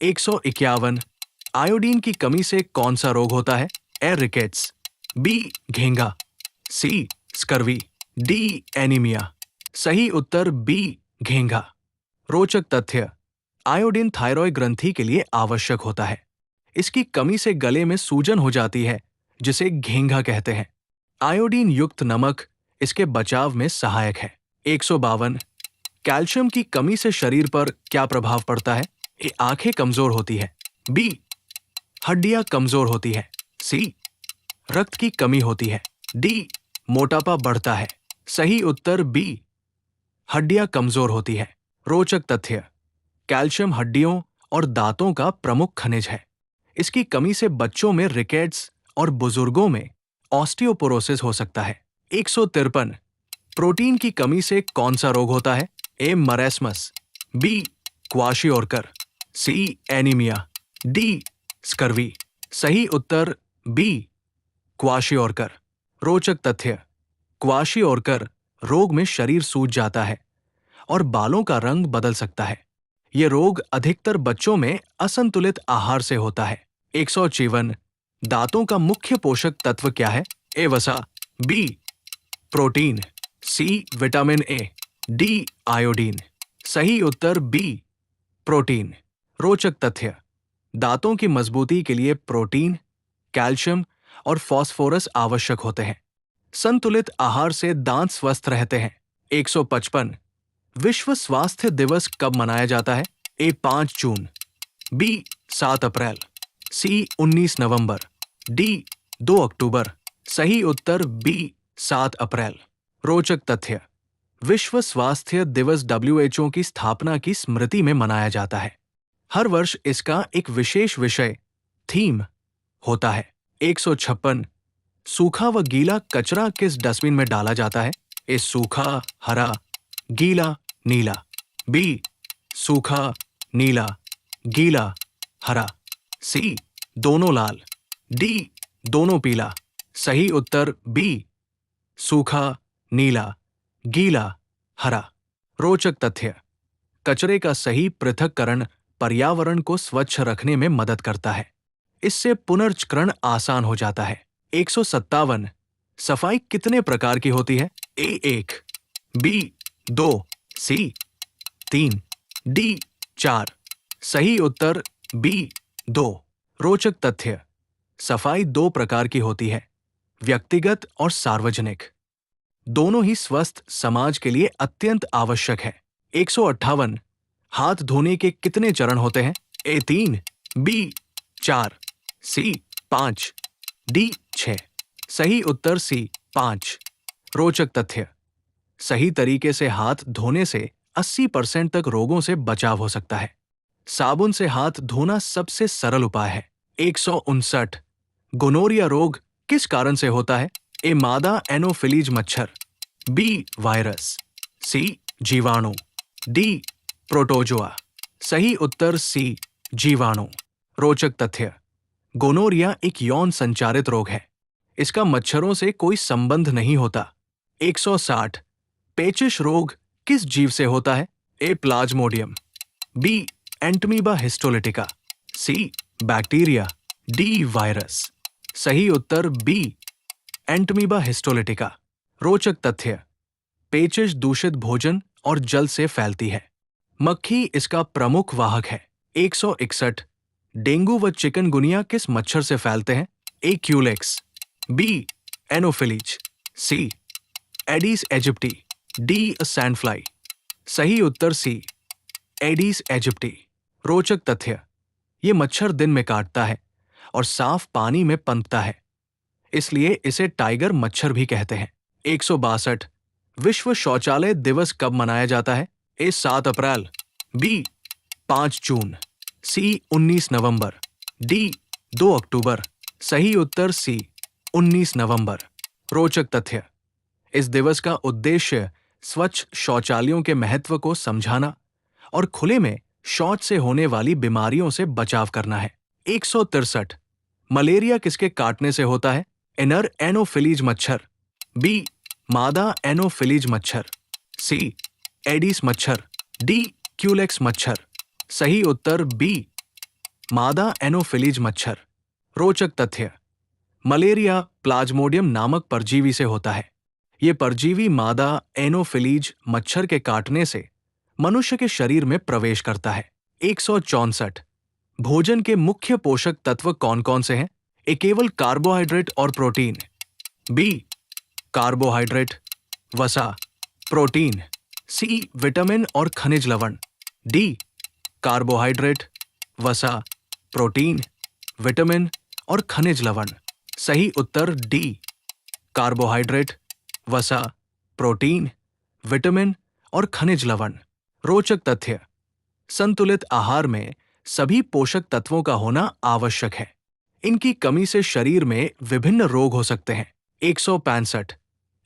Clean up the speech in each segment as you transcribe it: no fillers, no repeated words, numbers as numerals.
151 iodine की कमी से कौन सा रोग होता है? ए रिकेट्स, बी घेंगा, सी स्कर्वी, डी एनीमिया। सही उत्तर बी घेंगा। रोचक तथ्य, आयोडीन थायरॉयड ग्रंथि के लिए आवश्यक होता है। इसकी कमी से गले में सूजन हो जाती है, जिसे घेंगा कहते हैं। आयोडीन युक्त नमक इसके बचाव में सहायक है। 152 कैल्शियम की कमी से शरीर पर क्या प्रभाव पड़ता है? ए आंखें कमजोर होती है, बी हड्डियां कमजोर होती है, सी रक्त की कमी होती है, डी मोटापा बढ़ता है। सही उत्तर बी हड्डियां कमजोर होती है। रोचक तथ्य, कैल्शियम हड्डियों और दांतों का प्रमुख खनिज है। इसकी कमी से बच्चों में रिकेट्स और बुजुर्गों में ऑस्टियोपोरोसिस हो सकता है। 153 प्रोटीन की कमी से कौन सा रोग होता है? ए मरेस्मस, बी क्वाशियोरकर, सी एनीमिया, डी स्कर्वी। सही उत्तर बी क्वाशियोरकर। रोचक तथ्य, क्वाशियोरकर रोग में शरीर सूज जाता है और बालों का रंग बदल सकता है। यह रोग अधिकतर बच्चों में असंतुलित आहार से होता है। 154 दांतों का मुख्य पोषक तत्व क्या है? ए वसा, B protein, C vitamin A, D iodine. सही उत्तर बी प्रोटीन। रोचक तथ्य, दांतों की मजबूती के लिए प्रोटीन, कैल्शियम और फास्फोरस आवश्यक होते हैं। संतुलित आहार से दांत स्वस्थ रहते हैं। 155 विश्व स्वास्थ्य दिवस कब मनाया जाता है? ए 5 जून, बी 7 अप्रैल, सी 19 नवंबर, डी 2 अक्टूबर। सही उत्तर बी 7 अप्रैल। रोचक तथ्य, विश्व स्वास्थ्य दिवस WHO की स्थापना की स्मृति में मनाया जाता है। हर वर्ष इसका एक विशेष विषय थीम होता है। 156 सूखा व गीला कचरा किस डस्टबिन में डाला जाता है? ए सूखा हरा, गीला नीला, बी सूखा नीला, गीला हरा, सी दोनों लाल, डी दोनों पीला। सही उत्तर बी सूखा नीला, गीला हरा। रोचक तथ्य, कचरे का सही पृथक्करण पर्यावरण को स्वच्छ रखने में मदद करता है। इससे पुनर्चक्रण आसान हो जाता है। 157 सफाई कितने प्रकार की होती है? ए 1, बी 2, सी 3, डी 4। सही उत्तर बी 2। रोचक तथ्य, सफाई 2 प्रकार की होती है, व्यक्तिगत और सार्वजनिक। दोनों ही स्वस्थ समाज के लिए अत्यंत आवश्यक है। 158 हाथ धोने के कितने चरण होते हैं? ए 3, बी 4, सी 5, डी 6। सही उत्तर सी 5। रोचक तथ्य, सही तरीके से हाथ धोने से 80% तक रोगों से बचाव हो सकता है। साबुन से हाथ धोना सबसे सरल उपाय है। 159 गोनोरिया रोग किस कारण से होता है? ए मादा एनोफिलीज मच्छर, बी वायरस, सी जीवाणु, डी प्रोटोजोआ। सही उत्तर सी जीवाणु। रोचक तथ्य, गोनोरिया एक यौन संचारित रोग है। इसका मच्छरों से कोई संबंध नहीं होता। 160 पेचिश रोग किस जीव से होता है? ए प्लाज्मोडियम, बी एंटमीबा हिस्टोलिटिका, सी बैक्टीरिया, डी वायरस। सही उत्तर बी एंटमीबा हिस्टोलिटिका। रोचक तथ्य, पेचिश दूषित भोजन और जल से फैलती है। मक्खी इसका प्रमुख वाहक है। 161 डेंगू व चिकनगुनिया किस मच्छर से फैलते हैं? ए क्यूलेक्स, बी एनोफिलीज, सी एडिस एजिप्टी, डी सैंडफ्लाई। सही उत्तर सी एडिस एजिप्टी। रोचक तथ्य, ये मच्छर दिन में काटता है और साफ पानी में पनपता है, इसलिए इसे टाइगर मच्छर भी कहते हैं। 162 विश्व शौचालय दिवस कब मनाया जाता है? ए 7 अप्रैल, बी 5 जून, सी 19 नवंबर, डी 2 अक्टूबर। सही उत्तर सी 19 नवंबर। रोचक तथ्य, इस दिवस का उद्देश्य स्वच्छ शौचालयों के महत्व को समझाना और खुले में शौच से होने वाली बीमारियों से बचाव करना है। 163 मलेरिया किसके काटने से होता है? ए नर एनोफिलीज मच्छर, बी मादा एनोफिलीज मच्छर, सी एडिस मच्छर, डी क्यूलेक्स मच्छर। सही उत्तर बी मादा एनोफिलीज मच्छर। रोचक तथ्य, मलेरिया प्लाज्मोडियम नामक परजीवी से होता है। ये परजीवी मादा एनोफिलीज मच्छर के काटने से मनुष्य के शरीर में प्रवेश करता है। 164। भोजन के मुख्य पोषक तत्व कौन कौन से हैं? ए केवल कार्बोहाइड्रेट और प्रोटीन। बी कार्बोहाइड्रेट, वसा, प्रोटीन। सी विटामिन और खनिज लवण। डी कार्बोहाइड्रेट, वसा, प्रोटीन, विटामिन और खनिज लवण। सही उत्तर डी कार्बोहाइड्रेट, वसा, प्रोटीन, विटामिन और खनिज लवण। रोचक तथ्य, संतुलित आहार में सभी पोषक तत्वों का होना आवश्यक है। इनकी कमी से शरीर में विभिन्न रोग हो सकते हैं। 165।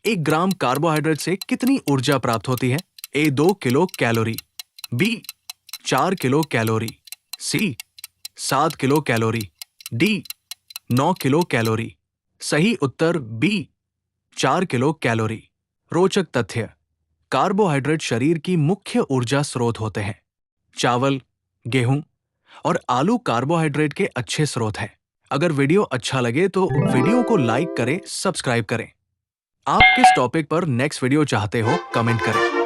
1 ग्राम कार्बोहाइड्रेट से कितनी ऊर्जा प्राप्त होती है? A 2 kilocalorie, B 4 kilocalorie, C 7 kilocalorie, D 9 kilocalorie. सही उत्तर बी 4 किलो कैलोरी। रोचक तथ्य, कार्बोहाइड्रेट शरीर की मुख्य ऊर्जा स्रोत होते हैं। चावल, गेहूं और आलू कार्बोहाइड्रेट के अच्छे स्रोत हैं। अगर वीडियो अच्छा लगे तो वीडियो को लाइक करें, सब्सक्राइब करें। आप किस टॉपिक पर नेक्स्ट वीडियो चाहते हो, कमेंट करें।